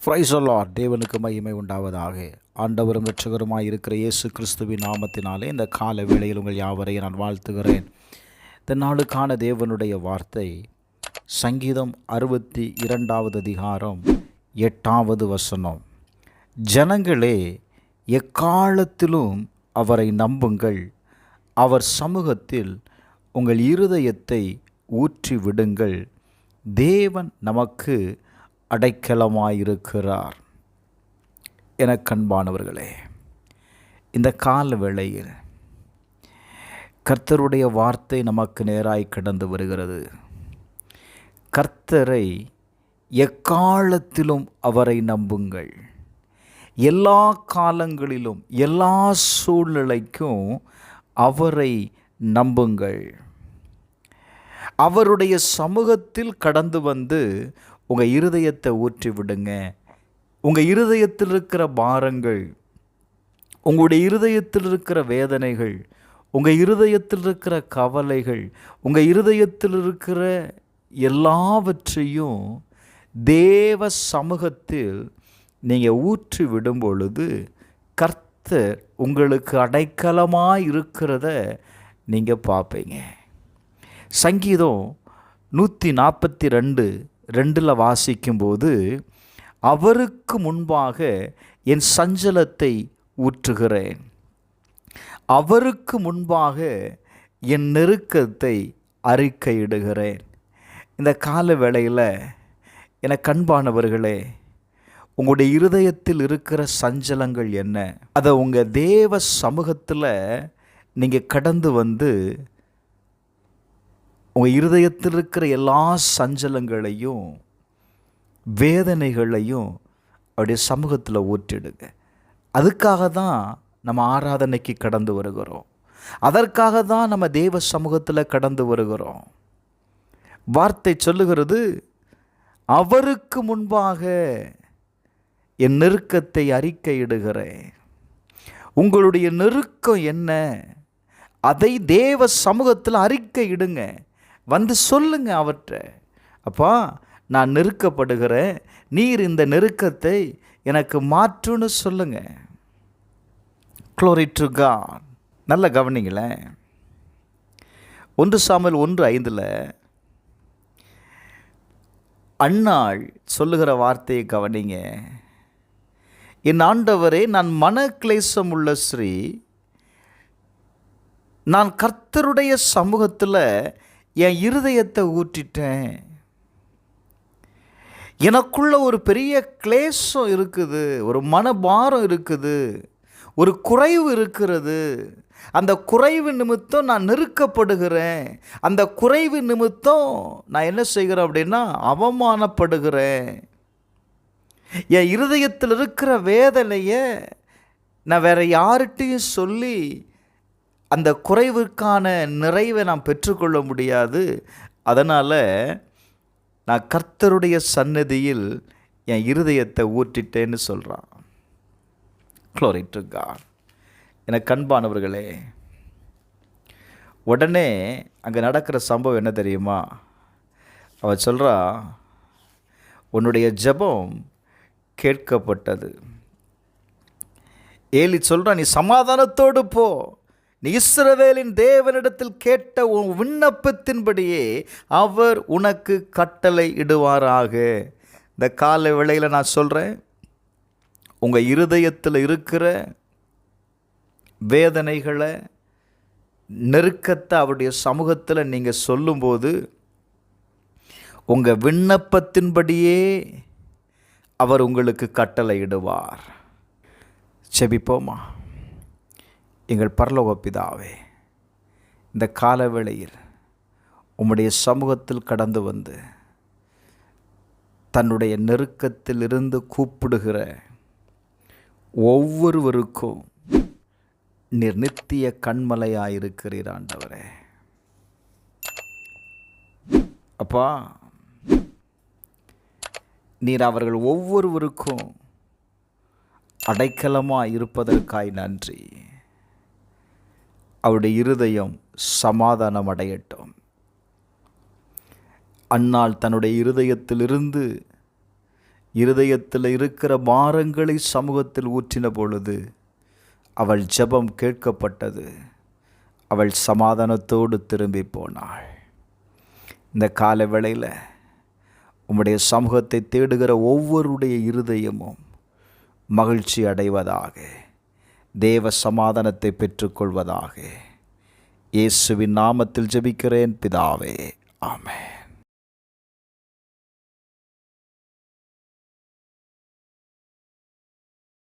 Praise the Lord. தேவனுக்கு மகிமை உண்டாவதாக. ஆண்டவரும் இரட்சகருமாய் இருக்கிற இயேசு கிறிஸ்துவின் நாமத்தினாலே இந்த கால வேளையில் உங்கள் யாவரையும் நான் வாழ்த்துகிறேன். இந்த நாளுக்கான தேவனுடைய வார்த்தை சங்கீதம் 62 அதிகாரம் 8வது வசனம். ஜனங்களே, எக்காலத்திலும் அவரை நம்புங்கள், அவர் சமூகத்தில் உங்கள் இருதயத்தை ஊற்றி விடுங்கள். தேவன் நமக்கு அடைக்கலமாயிருக்கிறார். எனக்கன்பானவர்களே, இந்த கால வேளையில் கர்த்தருடைய வார்த்தை நமக்கு நேராய் கடந்து வருகிறது. கர்த்தரை எக்காலத்திலும் அவரை நம்புங்கள். எல்லா காலங்களிலும் எல்லா சூழ்நிலைக்கும் அவரை நம்புங்கள். அவருடைய சமூகத்தில் கடந்து வந்து உங்கள் இருதயத்தை ஊற்றி விடுங்க. உங்கள் இருதயத்தில் இருக்கிற பாரங்கள், உங்களுடைய இருதயத்தில் இருக்கிற வேதனைகள், உங்கள் இருதயத்தில் இருக்கிற கவலைகள், உங்கள் இருதயத்தில் இருக்கிற எல்லாவற்றையும் தேவ சமூகத்தில் நீங்கள் ஊற்றி விடும் பொழுது கர்த்தர் உங்களுக்கு அடைக்கலமாக இருக்கிறத நீங்கள் பார்ப்பீங்க. சங்கீதம் 142:2 வாசிக்கும்போது, அவருக்கு முன்பாக என் சஞ்சலத்தை ஊற்றுகிறேன், அவருக்கு முன்பாக என் நெருக்கத்தை அறிக்கையிடுகிறேன். இந்த கால வேளையில் எனக்கு அன்பானவர்களே, உங்களுடைய இருதயத்தில் இருக்கிற சஞ்சலங்கள் என்ன? அதை உங்கள் தேவ சமூகத்தில் நீங்கள் கடந்து வந்து உங்கள் இருதயத்தில் இருக்கிற எல்லா சஞ்சலங்களையும் வேதனைகளையும் அவருடைய சமூகத்தில் ஊற்றிடுங்க. அதுக்காக தான் நம்ம ஆராதனைக்கு கடந்து வருகிறோம். அதற்காக தான் நம்ம தேவ சமூகத்தில் கடந்து வருகிறோம். வார்த்தை சொல்லுகிறது, அவருக்கு முன்பாக என் நெருக்கத்தை அறிக்கையிடுகிறேன். உங்களுடைய நெருக்கம் என்ன? அதை தேவ சமூகத்தில் அறிக்கையிடுங்க. வந்து சொல்லுங்க அவற்றை. அப்பா, நான் நெருக்கப்படுகிறேன், நீர் இந்த நெருக்கத்தை எனக்கு மாற்றுன்னு சொல்லுங்க. Glory to God. நல்ல கவனிங்களேன். 1 சாமுவேல் 1:5 அன்னாள் சொல்லுகிற வார்த்தையை கவனிங்க. என் ஆண்டவரே, நான் மனக்லேசம் உள்ள ஸ்ரீ, நான் கர்த்தருடைய சமூகத்தில் என் இருதயத்தை ஊற்றிட்டேன். எனக்குள்ள ஒரு பெரிய கிளேசம் இருக்குது, ஒரு மனபாரம் இருக்குது, ஒரு குறைவு இருக்கிறது. அந்த குறைவு நிமித்தம் நான் நெருக்கப்படுகிறேன். அந்த குறைவு நிமித்தம் நான் என்ன செய்கிறேன் அப்படின்னா அவமானப்படுகிறேன். என் இருதயத்தில் இருக்கிற வேதனையை நான் வேற யார்கிட்டையும் சொல்லி அந்த குறைவுக்கான நிறைவை நான் பெற்றுக்கொள்ள முடியாது. அதனால் நான் கர்த்தருடைய சந்நிதியில் என் இருதயத்தை ஊற்றிட்டேன்னு சொல்கிறான். Glory to God. எனக்கு அன்பானவர்களே, உடனே அங்கே நடக்கிற சம்பவம் என்ன தெரியுமா? அவள் சொல்கிறா, உன்னுடைய ஜெபம் கேட்கப்பட்டது. ஏலி சொல்கிறான், நீ சமாதானத்தோடு போ, நீ இஸ்ரவேலின் தேவனிடத்தில் கேட்ட உன் விண்ணப்பத்தின்படியே அவர் உனக்கு கட்டளை இடுவாராக. இந்த கால வேளையில் நான் சொல்கிறேன், உங்கள் இருதயத்தில் இருக்கிற வேதனைகளை, நெருக்கத்தை அவருடைய சமூகத்தில் நீங்கள் சொல்லும்போது உங்கள் விண்ணப்பத்தின்படியே அவர் உங்களுக்கு கட்டளை இடுவார். செபிப்போமா. எங்கள் பரலோக பிதாவே, இந்த காலவேளையில் உம்முடைய சமூகத்தில் கடந்து வந்து தன்னுடைய நெருக்கத்தில் இருந்து கூப்பிடுகிற ஒவ்வொருவருக்கும் நீர் நித்திய கண்மலையாயிருக்கிறீர் ஆண்டவரே. அப்பா, நீர் அவர்கள் ஒவ்வொருவருக்கும் அடைக்கலமாக இருப்பதற்காய் நன்றி. அவருடைய இருதயம் சமாதானம் அடையட்டும். அன்னாள் தன்னுடைய இருதயத்திலிருந்து இருதயத்தில் இருக்கிற பாரங்களை சமூகத்தில் ஊற்றின பொழுது அவள் ஜெபம் கேட்கப்பட்டது. அவள் சமாதானத்தோடு திரும்பி போனாள். இந்த கால வேளையில் உம்முடைய சமூகத்தை தேடுகிற ஒவ்வொருடைய இருதயமும் மகிழ்ச்சி அடைவதாக, தேவ சமாதானத்தை பெற்றுக்கொள்வதாக. இயேசுவின் நாமத்தில் ஜெபிக்கிறேன் பிதாவே, ஆமென்.